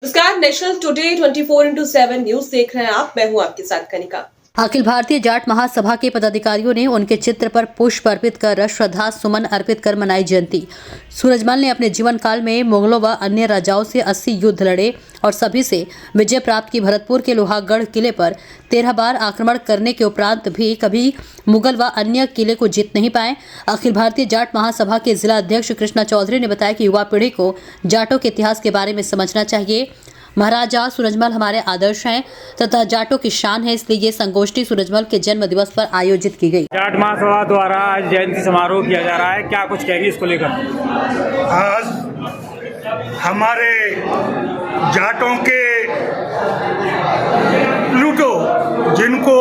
नमस्कार, national today 24/7 news देख रहे हैं आप। मैं हूं आपके साथ कनिका। अखिल भारतीय जाट महासभा के पदाधिकारियों ने उनके चित्र पर पुष्प अर्पित कर श्रद्धा सुमन अर्पित कर मनाई जयंती। सूरजमल ने अपने जीवन काल में मुगलों व अन्य राजाओं से 80 युद्ध लड़े और सभी से विजय प्राप्त की। भरतपुर के लोहागढ़ किले पर 13 बार आक्रमण करने के उपरांत भी कभी मुगल व अन्य किले को जीत नहीं पाए। अखिल भारतीय जाट महासभा के जिला अध्यक्ष कृष्णा चौधरी ने बताया कि युवा पीढ़ी को जाटों के इतिहास के बारे में समझना चाहिए। महाराजा सूरजमल हमारे आदर्श हैं तथा जाटों की शान है, इसलिए ये संगोष्ठी सूरजमल के जन्म दिवस पर आयोजित की गई। जाट महासभा द्वारा आज जयंती समारोह किया जा रहा है, क्या कुछ कहेंगे इसको लेकर? आज हमारे जाटों के प्लूटो, जिनको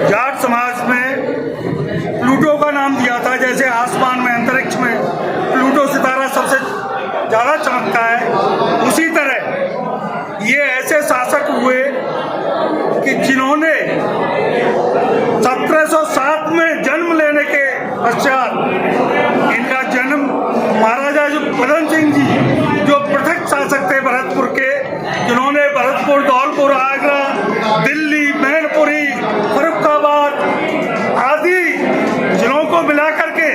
जाट समाज में प्लूटो का नाम दिया था, जैसे आसमान में अंतरिक्ष में प्लूटो सितारा सबसे ज़्यादा चमकता है, उसी तरह ये ऐसे शासक हुए कि जिन्होंने 1707 में जन्म लेने के पश्चात इनका जन्म महाराजा जो पदम सिंह जी, जो पृथक शासक थे भरतपुर के, जिन्होंने भरतपुर, धौलपुर, आगरा, दिल्ली, मैनपुरी, फर्रुखाबाद आदि जिलों को मिलाकर के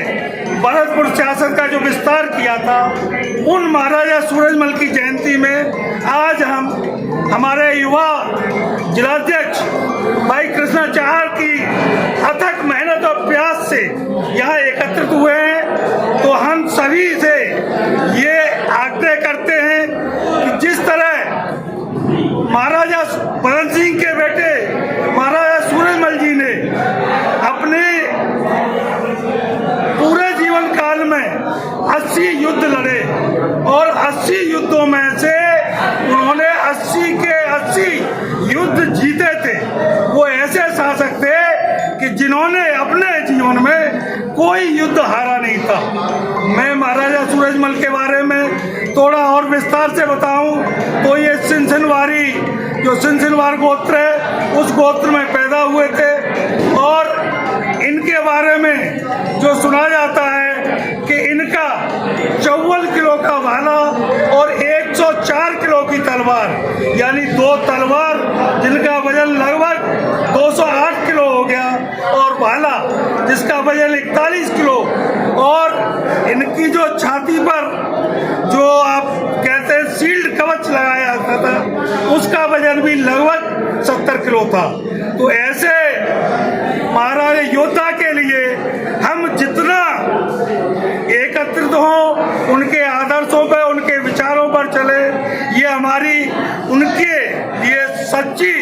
भरतपुर सियासत का जो विस्तार किया था, उन महाराजा सूरजमल की जयंती में आज हम हमारे युवा जिलाध्यक्ष भाई कृष्णाचार्य की अथक मेहनत और प्रयास से यहाँ एकत्रित हुए हैं। तो हम सभी से ये आग्रह करते हैं कि जिस तरह महाराजा पदम सिंह के बेटे महाराजा सूरजमल जी ने अपने पूरे जीवन काल में 80 युद्ध लड़े और 80 युद्धों में से उन्होंने 80 के 80 युद्ध जीते थे। वो ऐसे शासक थे कि जिन्होंने अपने जीवन में कोई युद्ध हारा नहीं था। मैं महाराजा सूरजमल के बारे में थोड़ा और विस्तार से बताऊं तो ये सिंसिनवारी, जो सिंसिनवार गोत्र है, उस गोत्र में पैदा हुए थे और इनके बारे में जो सुना जाता है कि इनका 54 किलो का भाला और 104 किलो की तलवार, यानी 2 तलवार जिनका वजन लगभग 208 किलो हो गया, और भाला जिसका वजन 41 किलो, और इनकी जो छाती पर जो आप कहते हैं शील्ड कवच लगाया जाता था, उसका वजन भी लगभग 70 किलो था। तो ऐसे महाराजा योद्धा के लिए हम जितना एकत्रित हों, उनके आदर्शों पर, उनके विचारों पर चले, ये हमारी उनके लिए सच्ची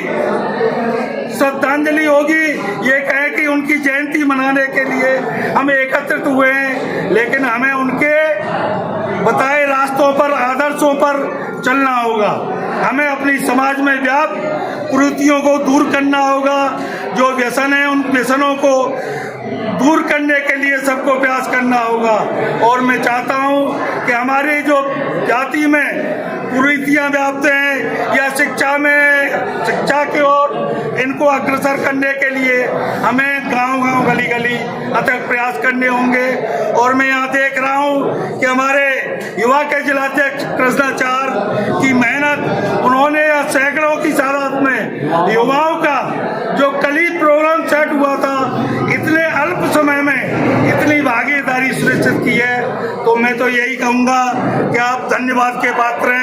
श्रद्धांजलि होगी। ये कहें कि उनकी जयंती मनाने के लिए हम एकत्रित हुए हैं, लेकिन हमें उनके बताए रास्तों पर, आदर्शों पर चलना होगा। हमें अपनी समाज में व्याप्त कुरीतियों को दूर करना होगा। जो व्यसन है, उन व्यसनों को दूर करने के लिए सबको प्रयास करना होगा। और मैं चाहता हूं कि हमारी जो जाति में कुरीतियां व्याप्त हैं या शिक्षा की ओर इनको अग्रसर करने के लिए हमें गांव-गांव, गली-गली अथक प्रयास करने होंगे। और मैं यहाँ देख रहा हूँ कि हमारे युवा के जिलाध्यक्ष कृष्णाचार्य की मेहनत, उन्होंने सैकड़ों की तादाद में युवाओं का जो कल ही प्रोग्राम सेट हुआ था, इतने अल्प समय में इतनी भागीदारी सुनिश्चित की है। तो मैं तो यही कहूँगा कि आप धन्यवाद के पात्र हैं।